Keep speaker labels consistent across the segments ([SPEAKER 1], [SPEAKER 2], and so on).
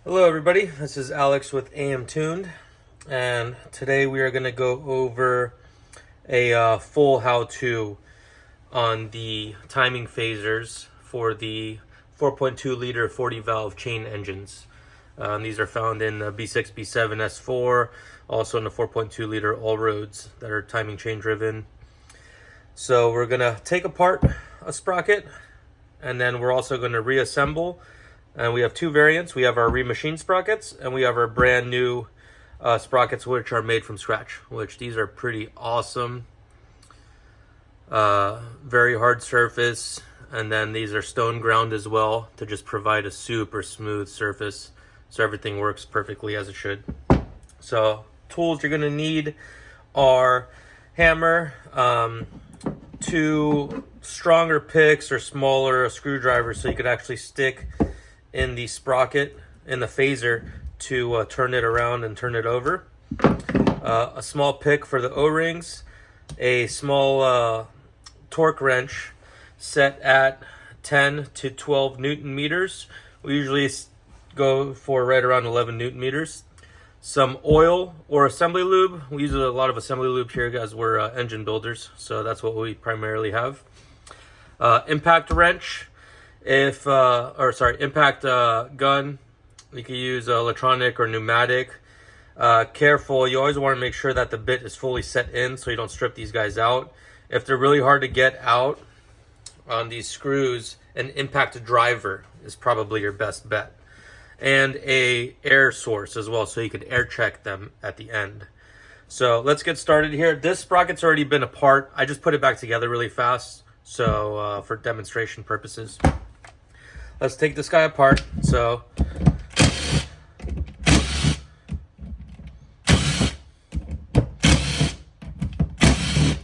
[SPEAKER 1] Hello everybody, this is Alex with AMTuned, and today we are going to go over a full how-to on the timing phasers for the 4.2 liter 40 valve chain engines. These are found in the B6, B7, S4, also in the 4.2 liter all roads that are timing chain driven. So we're going to take apart a sprocket, and then we're also going to reassemble. And we have two variants. We have our remachined sprockets, and we have our brand new sprockets, which are made from scratch, which these are pretty awesome. Very hard surface, and then these are stone ground as well to just provide a super smooth surface, so everything works perfectly as it should. So tools you're gonna need are hammer, two stronger picks or smaller screwdrivers so you could actually stick in the sprocket, in the phaser, to turn it around and turn it over. A small pick for the O-rings, a small torque wrench set at 10 to 12 Newton meters. We usually go for right around 11 Newton meters. Some oil or assembly lube. We use a lot of assembly lube here, guys. We're engine builders, so that's what we primarily have. Impact wrench. Impact gun. You can use electronic or pneumatic. Careful, you always want to make sure that the bit is fully set in so you don't strip these guys out. If they're really hard to get out on these screws, an impact driver is probably your best bet. And a air source as well, so you could air check them at the end. So let's get started here. This sprocket's already been apart. I just put it back together really fast, so for demonstration purposes. Let's take this guy apart. So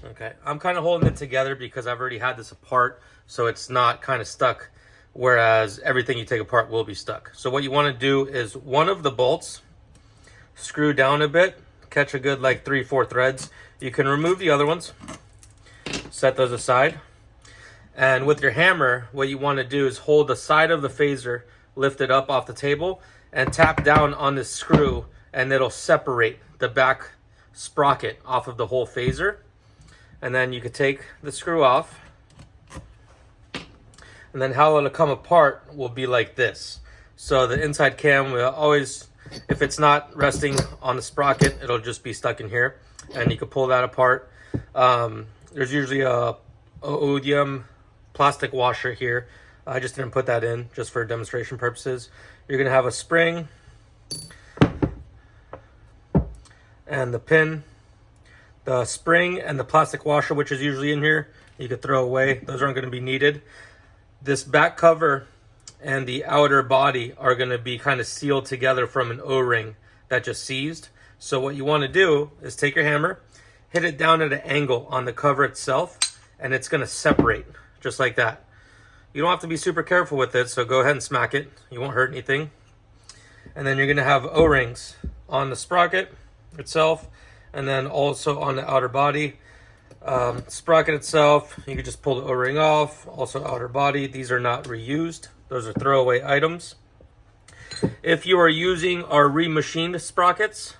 [SPEAKER 1] okay, I'm kind of holding it together because I've already had this apart, so it's not kind of stuck, whereas everything you take apart will be stuck. So what you want to do is one of the bolts, screw down a bit, catch a good like 3-4 threads. You can remove the other ones, set those aside. And with your hammer, what you want to do is hold the side of the phaser, lift it up off the table, and tap down on this screw, and it'll separate the back sprocket off of the whole phaser. And then you could take the screw off, and then how it'll come apart will be like this. So the inside cam will always, if it's not resting on the sprocket, it'll just be stuck in here, and you can pull that apart. There's usually a OEM plastic washer here. I just didn't put that in just for demonstration purposes. You're gonna have a spring and the pin. The spring and the plastic washer, which is usually in here, you could throw away. Those aren't gonna be needed. This back cover and the outer body are gonna be kind of sealed together from an O-ring that just seized. So what you wanna do is take your hammer, hit it down at an angle on the cover itself, and it's gonna separate just like that. You don't have to be super careful with it, so go ahead and smack it. You won't hurt anything. And then you're gonna have O-rings on the sprocket itself, and then also on the outer body. Sprocket itself, you can just pull the O-ring off. Also outer body, these are not reused. Those are throwaway items. If you are using our remachined sprockets,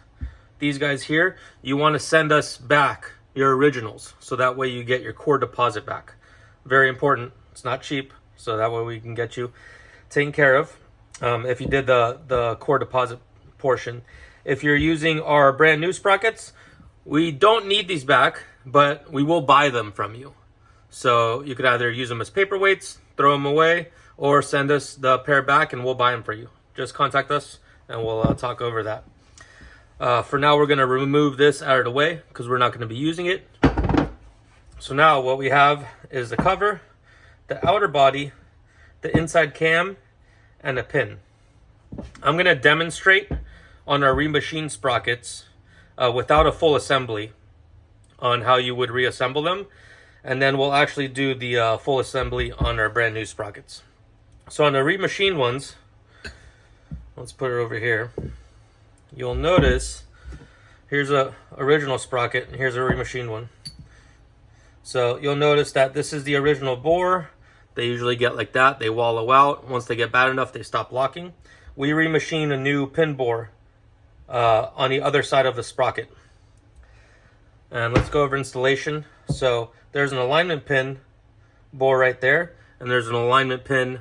[SPEAKER 1] these guys here, you wanna send us back your originals, so that way you get your core deposit back. Very important. It's not cheap, so that way we can get you taken care of. If you did the core deposit portion. If you're using our brand new sprockets, we don't need these back, but we will buy them from you. So you could either use them as paperweights, throw them away, or send us the pair back and we'll buy them for you. Just contact us and we'll talk over that. For now, we're going to remove this out of the way because we're not going to be using it. So now what we have is the cover, the outer body, the inside cam, and a pin. I'm going to demonstrate on our remachined sprockets without a full assembly on how you would reassemble them. And then we'll actually do the full assembly on our brand new sprockets. So on the remachined ones, let's put it over here. You'll notice here's a original sprocket and here's a remachined one. So you'll notice that this is the original bore, They usually get like that. They wallow out. Once they get bad enough, they stop locking. We remachine a new pin bore on the other side of the sprocket. And let's go over installation. So there's an alignment pin bore right there, and there's an alignment pin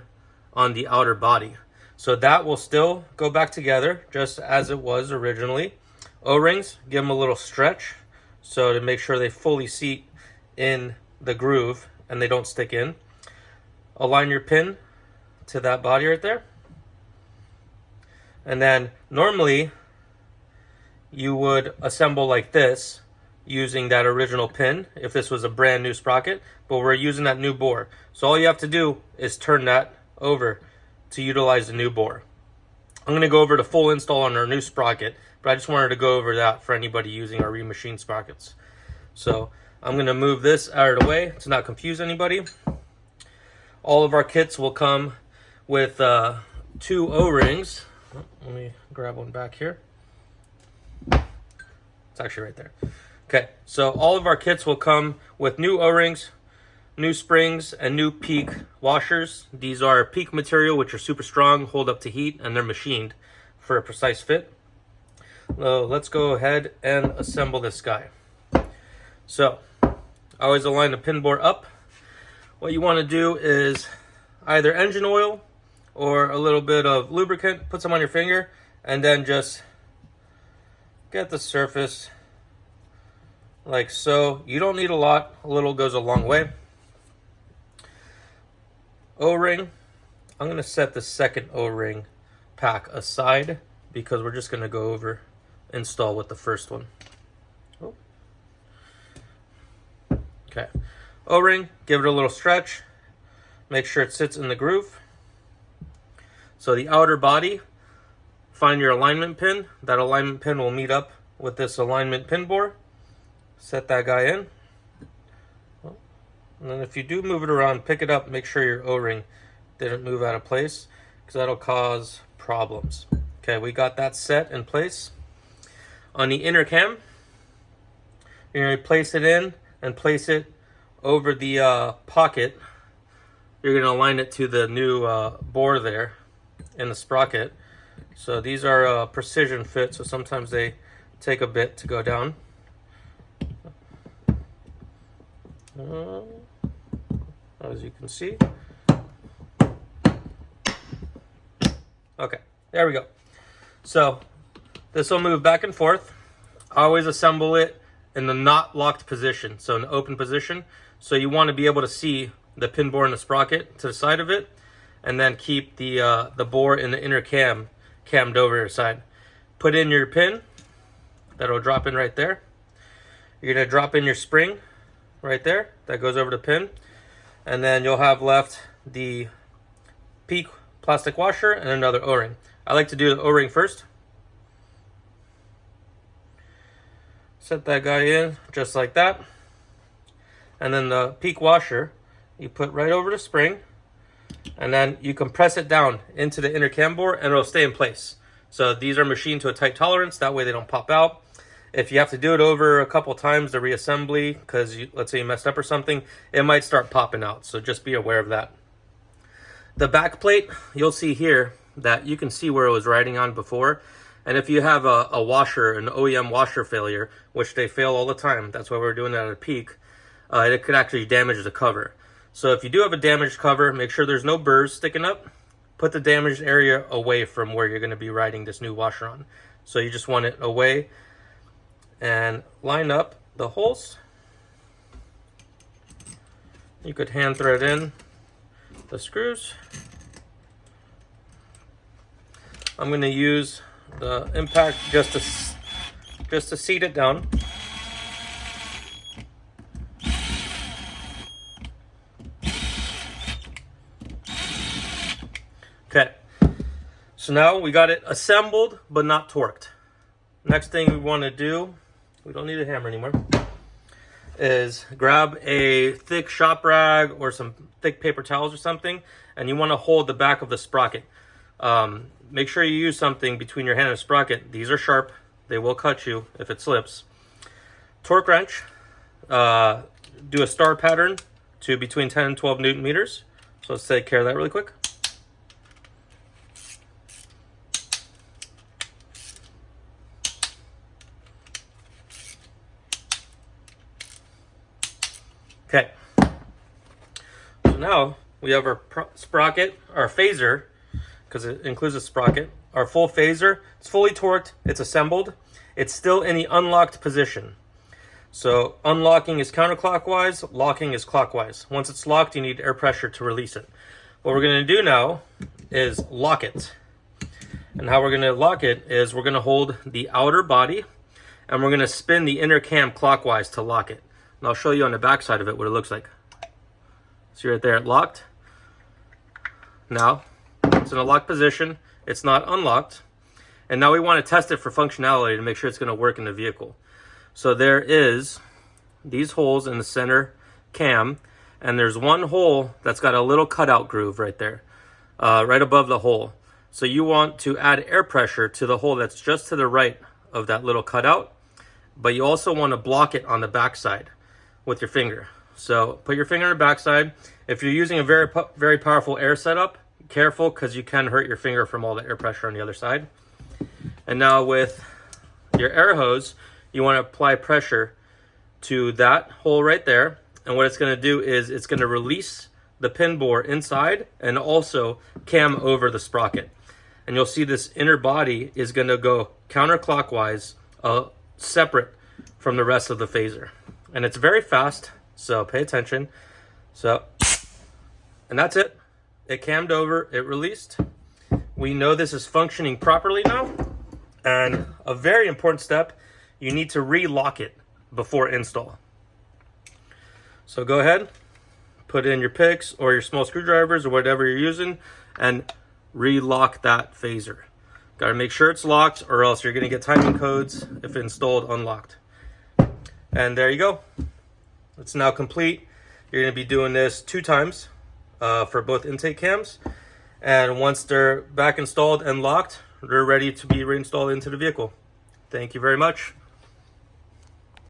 [SPEAKER 1] on the outer body. So that will still go back together just as it was originally. O-rings, give them a little stretch so to make sure they fully seat in the groove and they don't stick in. Align your pin to that body right there. And then normally you would assemble like this using that original pin if this was a brand new sprocket, but we're using that new bore. So all you have to do is turn that over to utilize the new bore. I'm going to go over the full install on our new sprocket, but I just wanted to go over that for anybody using our remachined sprockets. So I'm going to move this out of the way to not confuse anybody. All of our kits will come with 2 O-rings. Let me grab one back here. It's actually right there. Okay, so all of our kits will come with new O-rings, new springs, and new peak washers. These are peak material, which are super strong, hold up to heat, and they're machined for a precise fit. So let's go ahead and assemble this guy. So I always align the pin bore up. What you want to do is either engine oil or a little bit of lubricant, put some on your finger, and then just get the surface like so. You don't need a lot, a little goes a long way. O-ring, I'm going to set the second O-ring pack aside because we're just going to go over install with the first one. Oh. Okay, O-ring, give it a little stretch, make sure it sits in the groove. So the outer body, find your alignment pin. That alignment pin will meet up with this alignment pin bore. Set that guy in. And then if you do move it around, pick it up, make sure your O-ring didn't move out of place because that'll cause problems. Okay, we got that set in place. On the inner cam, you're going to place it in and place it over the pocket. You're going to align it to the new bore there in the sprocket. So these are precision fit, so sometimes they take a bit to go down. As you can see. Okay, there we go. So this will move back and forth. I always assemble it in the not locked position, so in the open position. So you want to be able to see the pin bore and the sprocket to the side of it, and then keep the bore in the inner cammed over your side. Put in your pin, that'll drop in right there. You're gonna drop in your spring right there, that goes over the pin, and then you'll have left the peak plastic washer and another O-ring. I like to do the O-ring first. Set that guy in just like that, and then the peak washer you put right over the spring, and then you can press it down into the inner cam bore and it'll stay in place. So these are machined to a tight tolerance, that way they don't pop out. If you have to do it over a couple times, the reassembly, because let's say you messed up or something, it might start popping out, so just be aware of that. The back plate, you'll see here that you can see where it was riding on before. And if you have a washer, an OEM washer failure, which they fail all the time, that's why we're doing that at a peak, it could actually damage the cover. So if you do have a damaged cover, make sure there's no burrs sticking up. Put the damaged area away from where you're going to be riding this new washer on. So you just want it away, and line up the holes. You could hand thread in the screws. I'm going to use the impact just to seat it down. Okay, so now we got it assembled but not torqued. Next thing we want to do, we don't need a hammer anymore, is grab a thick shop rag or some thick paper towels or something, and you want to hold the back of the sprocket. Make sure you use something between your hand and the sprocket. These are sharp, they will cut you if it slips. Torque wrench, do a star pattern to between 10 and 12 Newton meters. So So let's take care of that really quick. Okay, so now we have our sprocket, our phaser, because it includes a sprocket, our full phaser. It's fully torqued, it's assembled, it's still in the unlocked position. So unlocking is counterclockwise, locking is clockwise. Once it's locked, you need air pressure to release it. What we're going to do now is lock it. And how we're going to lock it is we're going to hold the outer body and we're going to spin the inner cam clockwise to lock it. And I'll show you on the back side of it what it looks like. See right there, it locked. Now, it's in a locked position. It's not unlocked. And now we want to test it for functionality to make sure it's going to work in the vehicle. So there is these holes in the center cam, and there's one hole that's got a little cutout groove right there, right above the hole. So you want to add air pressure to the hole that's just to the right of that little cutout, but you also want to block it on the backside with your finger. So put your finger on the backside. If you're using a very powerful air setup, careful, because you can hurt your finger from all the air pressure on the other side. And now with your air hose, you want to apply pressure to that hole right there. And what it's going to do is it's going to release the pin bore inside and also cam over the sprocket. And you'll see this inner body is going to go counterclockwise, separate from the rest of the phaser. And it's very fast, so pay attention. So, and that's it. It cammed over, it released. We know this is functioning properly now. And a very important step, you need to re-lock it before install. So go ahead, put in your picks or your small screwdrivers or whatever you're using and re-lock that phaser. Got to make sure it's locked or else you're going to get timing codes if installed unlocked. And there you go. It's now complete. You're going to be doing this 2 times for both intake cams. And once they're back installed and locked, they're ready to be reinstalled into the vehicle. Thank you very much.